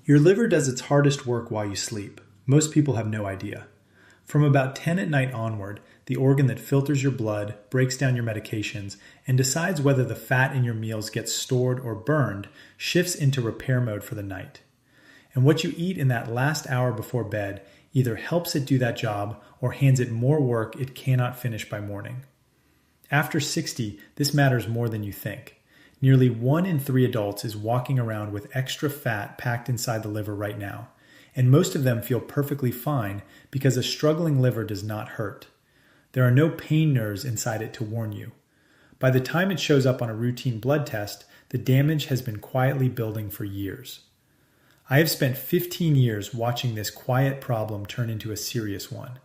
Your liver does its hardest work while you sleep. Most people have no idea. From about 10 at night onward, the organ that filters your blood, breaks down your medications, and decides whether the fat in your meals gets stored or burned shifts into repair mode for the night. And what you eat in that last hour before bed either helps it do that job or hands it more work it cannot finish by morning. After 60, this matters more than you think. Nearly 1 in 3 adults is walking around with extra fat packed inside the liver right now, and most of them feel perfectly fine because a struggling liver does not hurt. There are no pain nerves inside it to warn you. By the time it shows up on a routine blood test, the damage has been quietly building for years. I have spent 15 years watching this quiet problem turn into a serious one.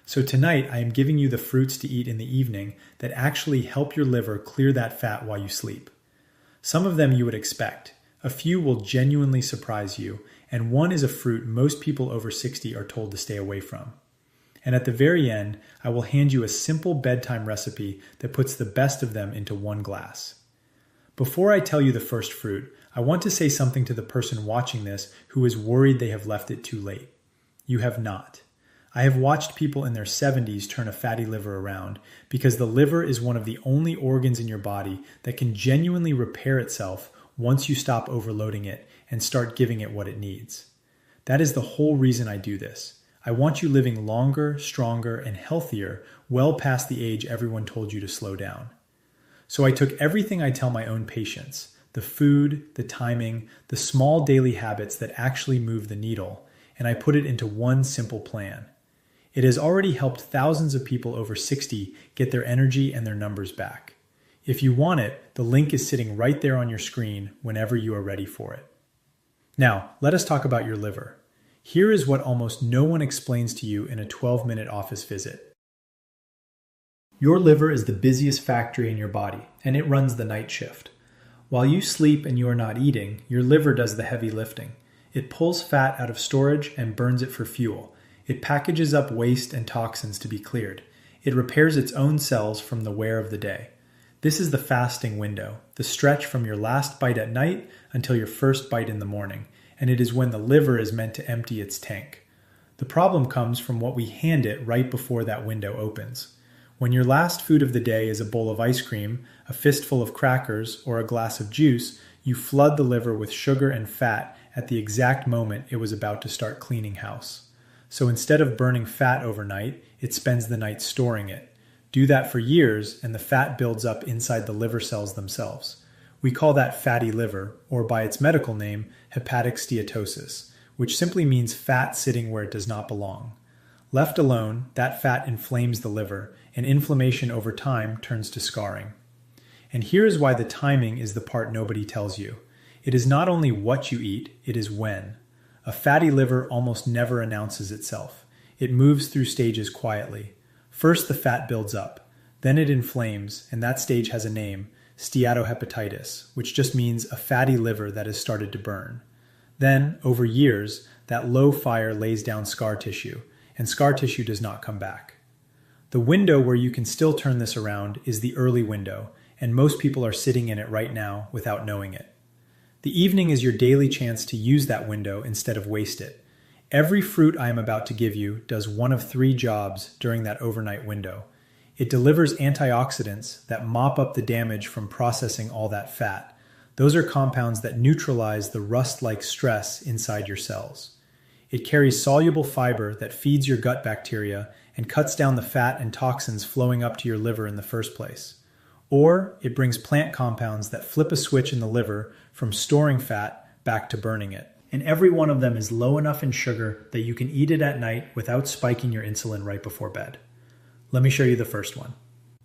So tonight I am giving you the fruits to eat in the evening that actually help your liver clear that fat while you sleep. Some of them you would expect. A few will genuinely surprise you, and one is a fruit most people over 60 are told to stay away from. And at the very end, I will hand you a simple bedtime recipe that puts the best of them into one glass. Before I tell you the first fruit, I want to say something to the person watching this who is worried they have left it too late. You have not. I have watched people in their 70s turn a fatty liver around because the liver is one of the only organs in your body that can genuinely repair itself once you stop overloading it and start giving it what it needs. That is the whole reason I do this. I want you living longer, stronger, and healthier well past the age everyone told you to slow down. So I took everything I tell my own patients, the food, the timing, the small daily habits that actually move the needle, and I put it into one simple plan. It has already helped thousands of people over 60 get their energy and their numbers back. If you want it, the link is sitting right there on your screen whenever you are ready for it. Now, let us talk about your liver. Here is what almost no one explains to you in a 12-minute office visit. Your liver is the busiest factory in your body, and it runs the night shift. While you sleep and you are not eating, your liver does the heavy lifting. It pulls fat out of storage and burns it for fuel. It packages up waste and toxins to be cleared. It repairs its own cells from the wear of the day. This is the fasting window, the stretch from your last bite at night until your first bite in the morning, and it is when the liver is meant to empty its tank. The problem comes from what we hand it right before that window opens. When your last food of the day is a bowl of ice cream, a fistful of crackers, or a glass of juice, you flood the liver with sugar and fat at the exact moment it was about to start cleaning house. So instead of burning fat overnight, it spends the night storing it. Do that for years, and the fat builds up inside the liver cells themselves. We call that fatty liver, or by its medical name, hepatic steatosis, which simply means fat sitting where it does not belong. Left alone, that fat inflames the liver, and inflammation over time turns to scarring. And here is why the timing is the part nobody tells you. It is not only what you eat, it is when. A fatty liver almost never announces itself. It moves through stages quietly. First, the fat builds up. Then it inflames, and that stage has a name, steatohepatitis, which just means a fatty liver that has started to burn. Then, over years, that low fire lays down scar tissue, and scar tissue does not come back. The window where you can still turn this around is the early window, and most people are sitting in it right now without knowing it. The evening is your daily chance to use that window instead of waste it. Every fruit I am about to give you does one of 3 jobs during that overnight window. It delivers antioxidants that mop up the damage from processing all that fat. Those are compounds that neutralize the rust-like stress inside your cells. It carries soluble fiber that feeds your gut bacteria and cuts down the fat and toxins flowing up to your liver in the first place. Or it brings plant compounds that flip a switch in the liver from storing fat back to burning it. And every one of them is low enough in sugar that you can eat it at night without spiking your insulin right before bed. Let me show you the first one.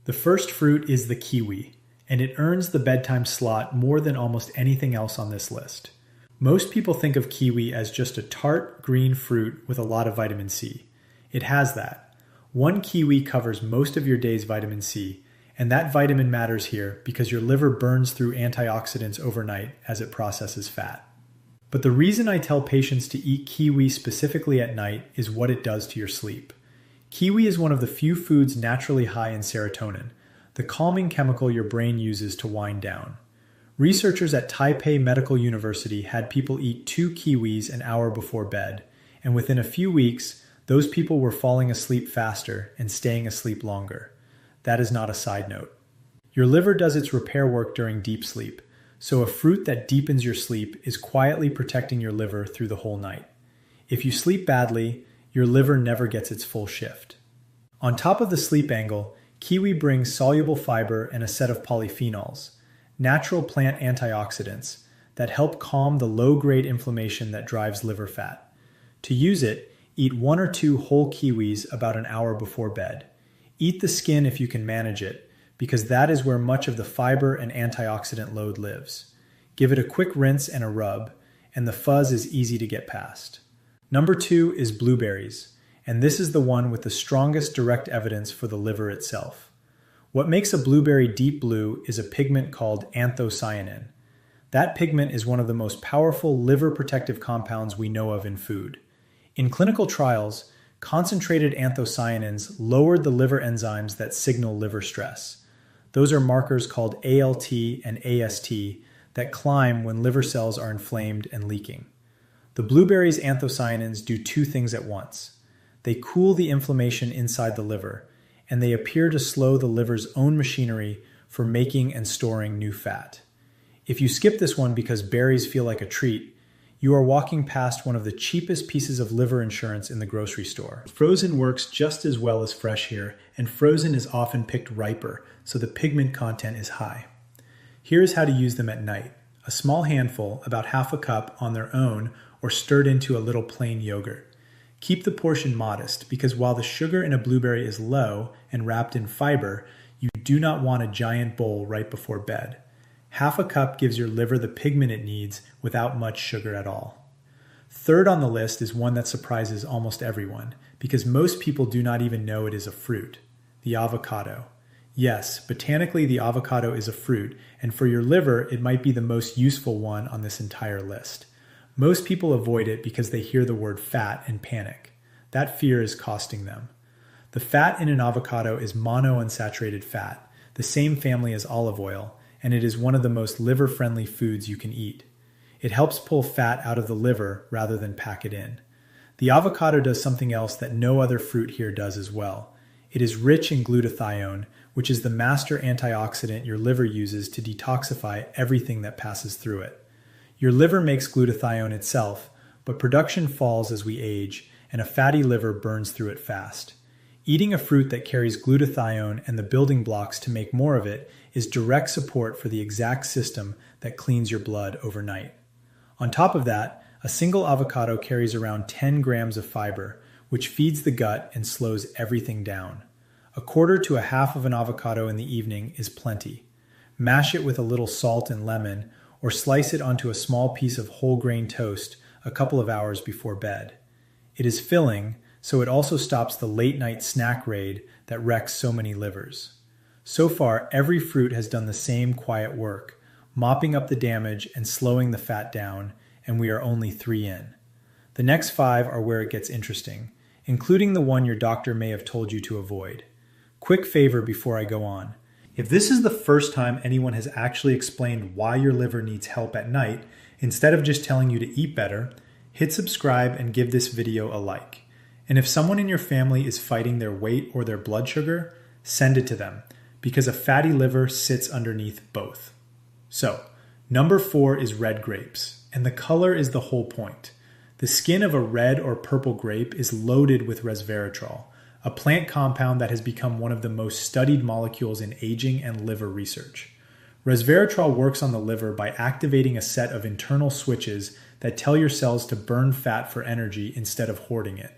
The first fruit is the kiwi, and it earns the bedtime slot more than almost anything else on this list. Most people think of kiwi as just a tart green fruit with a lot of vitamin C. It has that. One kiwi covers most of your day's vitamin C, and that vitamin matters here because your liver burns through antioxidants overnight as it processes fat. But the reason I tell patients to eat kiwi specifically at night is what it does to your sleep. Kiwi is one of the few foods naturally high in serotonin, the calming chemical your brain uses to wind down. Researchers at Taipei Medical University had people eat 2 kiwis an hour before bed, and within a few weeks, those people were falling asleep faster and staying asleep longer. That is not a side note. Your liver does its repair work during deep sleep, so a fruit that deepens your sleep is quietly protecting your liver through the whole night. If you sleep badly, your liver never gets its full shift. On top of the sleep angle, kiwi brings soluble fiber and a set of polyphenols, natural plant antioxidants, that help calm the low-grade inflammation that drives liver fat. To use it, eat 1 or 2 whole kiwis about an hour before bed. Eat the skin if you can manage it, because that is where much of the fiber and antioxidant load lives. Give it a quick rinse and a rub, and the fuzz is easy to get past. Number 2 is blueberries, and this is the one with the strongest direct evidence for the liver itself. What makes a blueberry deep blue is a pigment called anthocyanin. That pigment is one of the most powerful liver protective compounds we know of in food. In clinical trials, concentrated anthocyanins lowered the liver enzymes that signal liver stress. Those are markers called ALT and AST that climb when liver cells are inflamed and leaking. The blueberries' anthocyanins do 2 things at once. They cool the inflammation inside the liver, and they appear to slow the liver's own machinery for making and storing new fat. If you skip this one because berries feel like a treat, you are walking past one of the cheapest pieces of liver insurance in the grocery store. Frozen works just as well as fresh here, and frozen is often picked riper, so the pigment content is high. Here's how to use them at night. A small handful, about half a cup, on their own, or stirred into a little plain yogurt. Keep the portion modest, because while the sugar in a blueberry is low and wrapped in fiber, you do not want a giant bowl right before bed. Half a cup gives your liver the pigment it needs without much sugar at all. Third on the list is one that surprises almost everyone, because most people do not even know it is a fruit: the avocado. Yes, botanically the avocado is a fruit, and for your liver it might be the most useful one on this entire list. Most people avoid it because they hear the word fat and panic. That fear is costing them. The fat in an avocado is monounsaturated fat, the same family as olive oil, and it is one of the most liver-friendly foods you can eat. It helps pull fat out of the liver rather than pack it in. The avocado does something else that no other fruit here does as well. It is rich in glutathione, which is the master antioxidant your liver uses to detoxify everything that passes through it. Your liver makes glutathione itself, but production falls as we age, and a fatty liver burns through it fast. Eating a fruit that carries glutathione and the building blocks to make more of it is direct support for the exact system that cleans your blood overnight. On top of that, a single avocado carries around 10 grams of fiber, which feeds the gut and slows everything down. A quarter to a half of an avocado in the evening is plenty. Mash it with a little salt and lemon, or slice it onto a small piece of whole grain toast a couple of hours before bed. It is filling, so it also stops the late night snack raid that wrecks so many livers. So far, every fruit has done the same quiet work, mopping up the damage and slowing the fat down, and we are only 3 in. The next 5 are where it gets interesting, including the one your doctor may have told you to avoid. Quick favor before I go on. If this is the first time anyone has actually explained why your liver needs help at night, instead of just telling you to eat better, hit subscribe and give this video a like. And if someone in your family is fighting their weight or their blood sugar, send it to them, because a fatty liver sits underneath both. So, number 4 is red grapes, and the color is the whole point. The skin of a red or purple grape is loaded with resveratrol, a plant compound that has become one of the most studied molecules in aging and liver research. Resveratrol works on the liver by activating a set of internal switches that tell your cells to burn fat for energy instead of hoarding it.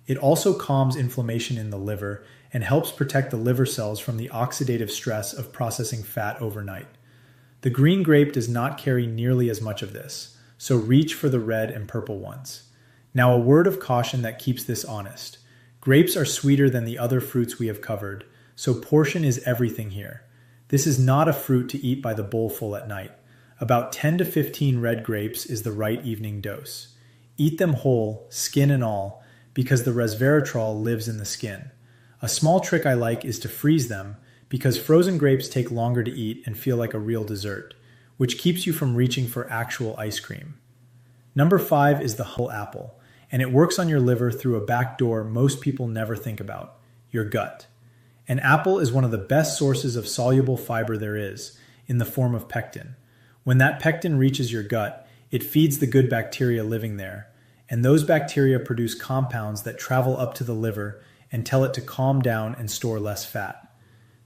It also calms inflammation in the liver and helps protect the liver cells from the oxidative stress of processing fat overnight. The green grape does not carry nearly as much of this, so reach for the red and purple ones. Now, a word of caution that keeps this honest. Grapes are sweeter than the other fruits we have covered, so portion is everything here. This is not a fruit to eat by the bowlful at night. About 10 to 15 red grapes is the right evening dose. Eat them whole, skin and all, because the resveratrol lives in the skin. A small trick I like is to freeze them, because frozen grapes take longer to eat and feel like a real dessert. which keeps you from reaching for actual ice cream. Number 5 is the whole apple, and it works on your liver through a back door most people never think about: your gut. An apple is one of the best sources of soluble fiber there is, in the form of pectin. When that pectin reaches your gut, it feeds the good bacteria living there, and those bacteria produce compounds that travel up to the liver and tell it to calm down and store less fat.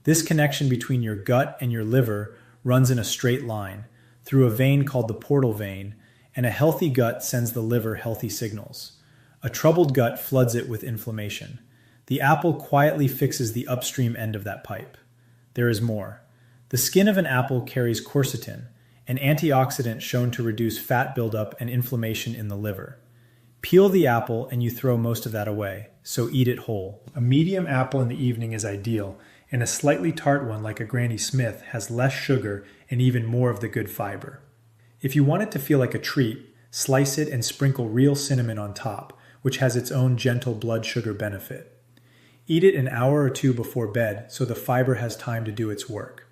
This connection between your gut and your liver runs in a straight line, through a vein called the portal vein, and a healthy gut sends the liver healthy signals. A troubled gut floods it with inflammation. The apple quietly fixes the upstream end of that pipe. There is more. The skin of an apple carries quercetin, an antioxidant shown to reduce fat buildup and inflammation in the liver. Peel the apple and you throw most of that away, so eat it whole. A medium apple in the evening is ideal, and a slightly tart one like a Granny Smith has less sugar and even more of the good fiber. If you want it to feel like a treat, slice it and sprinkle real cinnamon on top, which has its own gentle blood sugar benefit. Eat it an hour or two before bed so the fiber has time to do its work.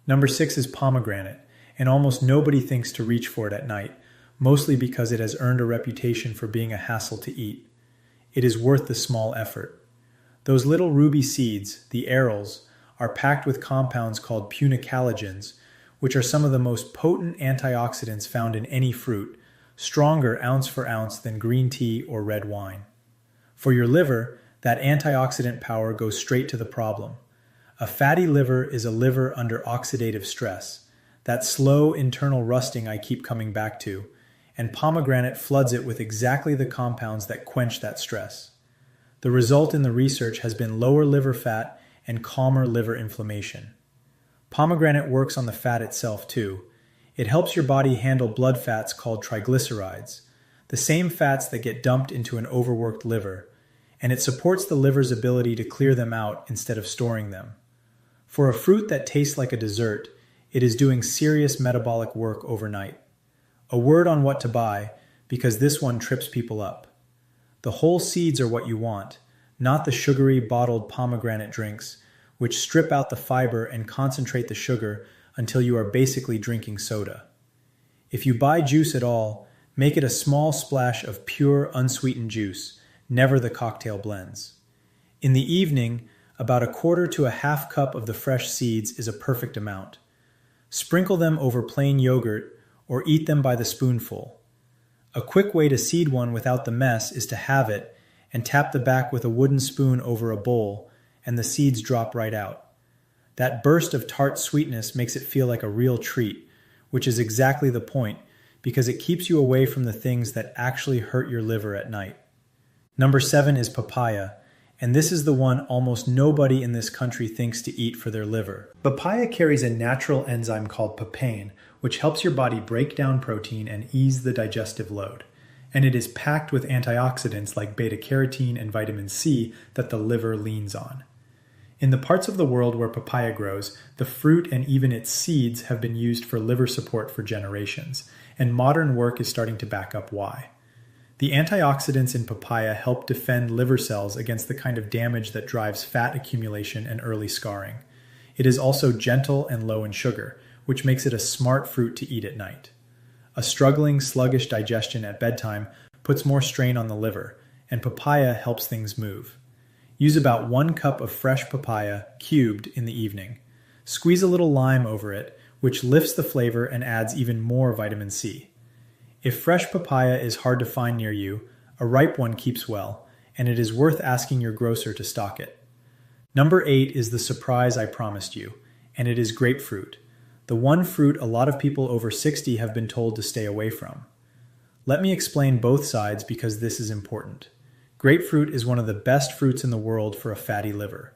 Number 6 is pomegranate, and almost nobody thinks to reach for it at night, mostly because it has earned a reputation for being a hassle to eat. It is worth the small effort. Those little ruby seeds, the arils, are packed with compounds called punicalagins, which are some of the most potent antioxidants found in any fruit, stronger ounce for ounce than green tea or red wine. For your liver, that antioxidant power goes straight to the problem. A fatty liver is a liver under oxidative stress, that slow internal rusting I keep coming back to, and pomegranate floods it with exactly the compounds that quench that stress. The result in the research has been lower liver fat and calmer liver inflammation. Pomegranate works on the fat itself too. It helps your body handle blood fats called triglycerides, the same fats that get dumped into an overworked liver, and it supports the liver's ability to clear them out instead of storing them. For a fruit that tastes like a dessert, it is doing serious metabolic work overnight. A word on what to buy, because this one trips people up. The whole seeds are what you want, not the sugary bottled pomegranate drinks, which strip out the fiber and concentrate the sugar until you are basically drinking soda. If you buy juice at all, make it a small splash of pure, unsweetened juice, never the cocktail blends. In the evening, about 1/4 to 1/2 cup of the fresh seeds is a perfect amount. Sprinkle them over plain yogurt or eat them by the spoonful. A quick way to seed one without the mess is to halve it and tap the back with a wooden spoon over a bowl, and the seeds drop right out. That burst of tart sweetness makes it feel like a real treat, which is exactly the point, because it keeps you away from the things that actually hurt your liver at night. Number 7 is papaya, and this is the one almost nobody in this country thinks to eat for their liver. Papaya carries a natural enzyme called papain, which helps your body break down protein and ease the digestive load. And it is packed with antioxidants like beta-carotene and vitamin C that the liver leans on. In the parts of the world where papaya grows, the fruit and even its seeds have been used for liver support for generations, and modern work is starting to back up why. The antioxidants in papaya help defend liver cells against the kind of damage that drives fat accumulation and early scarring. It is also gentle and low in sugar, which makes it a smart fruit to eat at night. A struggling, sluggish digestion at bedtime puts more strain on the liver, and papaya helps things move. Use about 1 cup of fresh papaya, cubed, in the evening. Squeeze a little lime over it, which lifts the flavor and adds even more vitamin C. If fresh papaya is hard to find near you, a ripe one keeps well, and it is worth asking your grocer to stock it. Number 8 is the surprise I promised you, and it is grapefruit, the one fruit a lot of people over 60 have been told to stay away from. Let me explain both sides because this is important. Grapefruit is one of the best fruits in the world for a fatty liver.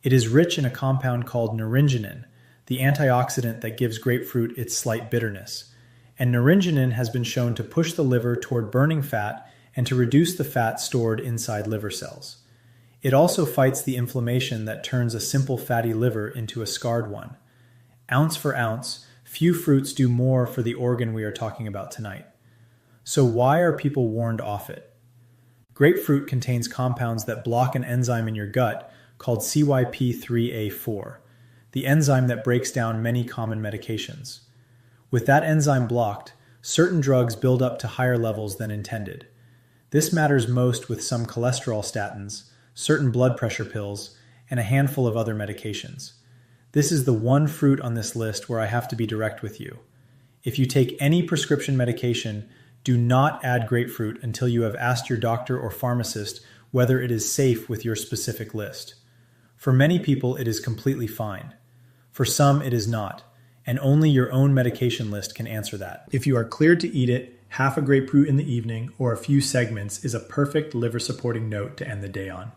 It is rich in a compound called naringenin, the antioxidant that gives grapefruit its slight bitterness. And naringenin has been shown to push the liver toward burning fat and to reduce the fat stored inside liver cells. It also fights the inflammation that turns a simple fatty liver into a scarred one. Ounce for ounce, few fruits do more for the organ we are talking about tonight. So why are people warned off it? Grapefruit contains compounds that block an enzyme in your gut called CYP3A4, the enzyme that breaks down many common medications. With that enzyme blocked, certain drugs build up to higher levels than intended. This matters most with some cholesterol statins, certain blood pressure pills, and a handful of other medications. This is the one fruit on this list where I have to be direct with you. If you take any prescription medication, do not add grapefruit until you have asked your doctor or pharmacist whether it is safe with your specific list. For many people, it is completely fine. For some, it is not, and only your own medication list can answer that. If you are cleared to eat it, half a grapefruit in the evening or a few segments is a perfect liver-supporting note to end the day on.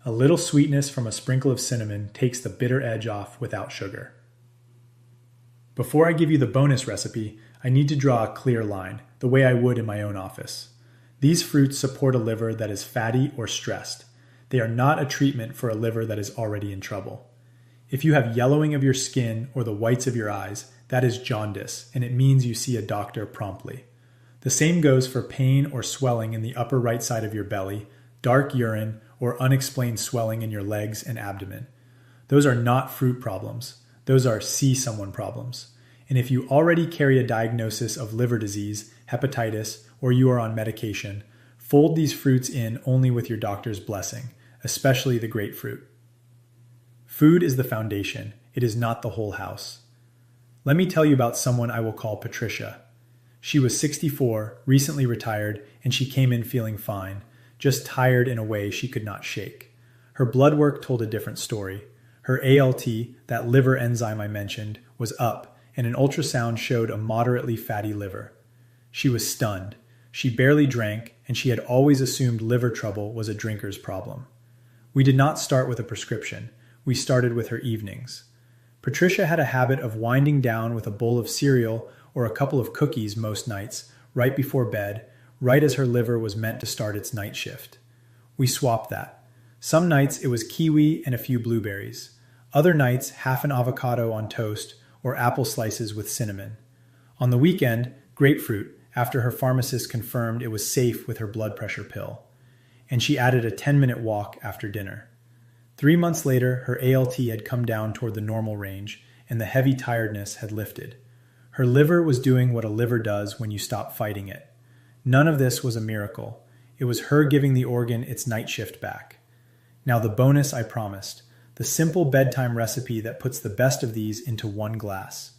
A little sweetness from a sprinkle of cinnamon takes the bitter edge off without sugar. Before I give you the bonus recipe, I need to draw a clear line, the way I would in my own office. These fruits support a liver that is fatty or stressed. They are not a treatment for a liver that is already in trouble. If you have yellowing of your skin or the whites of your eyes, that is jaundice, and it means you see a doctor promptly. The same goes for pain or swelling in the upper right side of your belly, dark urine, or unexplained swelling in your legs and abdomen. Those are not fruit problems. Those are see someone problems. And if you already carry a diagnosis of liver disease, hepatitis, or you are on medication, fold these fruits in only with your doctor's blessing, especially the grapefruit. Food is the foundation. It is not the whole house. Let me tell you about someone I will call Patricia. She was 64, recently retired, and she came in feeling fine, just tired in a way she could not shake. Her blood work told a different story. Her ALT, that liver enzyme I mentioned, was up, and an ultrasound showed a moderately fatty liver. She was stunned. She barely drank, and she had always assumed liver trouble was a drinker's problem. We did not start with a prescription. We started with her evenings. Patricia had a habit of winding down with a bowl of cereal or a couple of cookies most nights, right before bed, right as her liver was meant to start its night shift. We swapped that. Some nights it was kiwi and a few blueberries. Other nights, half an avocado on toast or apple slices with cinnamon. On the weekend, grapefruit, after her pharmacist confirmed it was safe with her blood pressure pill. And she added a 10-minute walk after dinner. 3 months later, her ALT had come down toward the normal range, and the heavy tiredness had lifted. Her liver was doing what a liver does when you stop fighting it. None of this was a miracle. It was her giving the organ its night shift back. Now the bonus I promised, the simple bedtime recipe that puts the best of these into one glass.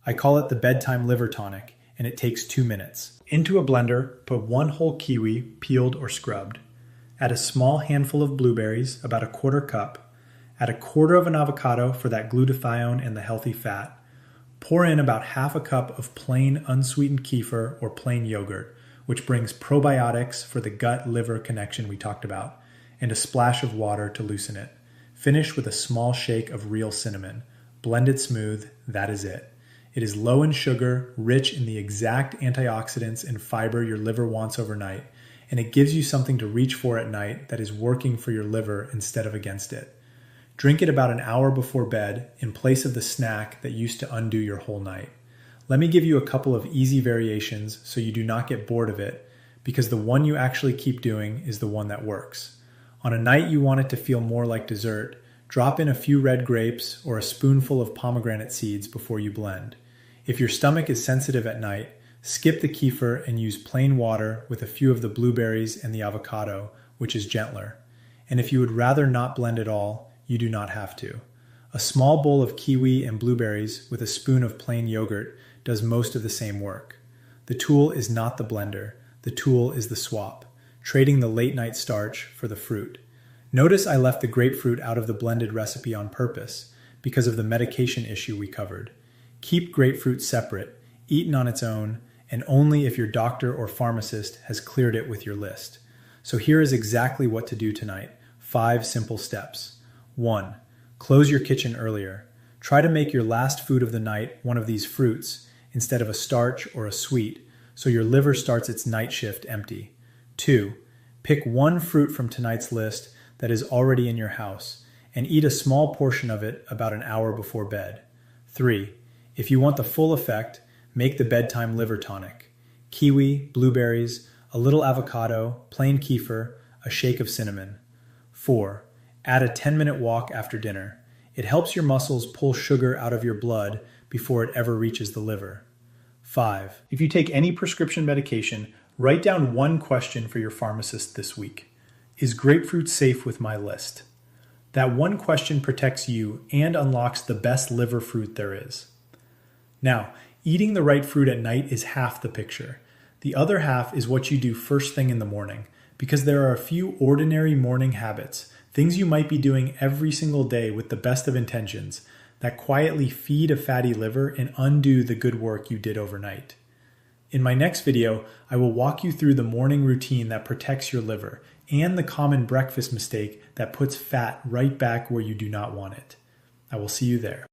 I call it the Bedtime Liver Tonic, and it takes 2 minutes. Into a blender, put 1 whole kiwi, peeled or scrubbed. Add a small handful of blueberries, about 1/4 cup. Add 1/4 of an avocado for that glutathione and the healthy fat. Pour in about 1/2 cup of plain unsweetened kefir or plain yogurt, which brings probiotics for the gut-liver connection we talked about, and a splash of water to loosen it. Finish with a small shake of real cinnamon. Blend it smooth, that is it. It is low in sugar, rich in the exact antioxidants and fiber your liver wants overnight, and it gives you something to reach for at night that is working for your liver instead of against it. Drink it about an hour before bed in place of the snack that used to undo your whole night. Let me give you a couple of easy variations so you do not get bored of it, because the one you actually keep doing is the one that works. On a night you want it to feel more like dessert, drop in a few red grapes or a spoonful of pomegranate seeds before you blend. If your stomach is sensitive at night, skip the kefir and use plain water with a few of the blueberries and the avocado, which is gentler. And if you would rather not blend at all, you do not have to. A small bowl of kiwi and blueberries with a spoon of plain yogurt does most of the same work. The tool is not the blender. The tool is the swap, trading the late night starch for the fruit. Notice I left the grapefruit out of the blended recipe on purpose because of the medication issue we covered. Keep grapefruit separate, eaten on its own, and only if your doctor or pharmacist has cleared it with your list. So here is exactly what to do tonight. 5 simple steps. 1. Close your kitchen earlier. Try to make your last food of the night one of these fruits instead of a starch or a sweet, so your liver starts its night shift empty. 2. Pick 1 fruit from tonight's list that is already in your house and eat a small portion of it about an hour before bed. 3. If you want the full effect, make the Bedtime Liver Tonic. Kiwi, blueberries, a little avocado, plain kefir, a shake of cinnamon. 4. Add a 10-minute walk after dinner. It helps your muscles pull sugar out of your blood before it ever reaches the liver. 5. If you take any prescription medication, write down one question for your pharmacist this week. Is grapefruit safe with my list? That one question protects you and unlocks the best liver fruit there is. Now, eating the right fruit at night is half the picture. The other half is what you do first thing in the morning, because there are a few ordinary morning habits, things you might be doing every single day with the best of intentions, that quietly feed a fatty liver and undo the good work you did overnight. In my next video, I will walk you through the morning routine that protects your liver and the common breakfast mistake that puts fat right back where you do not want it. I will see you there.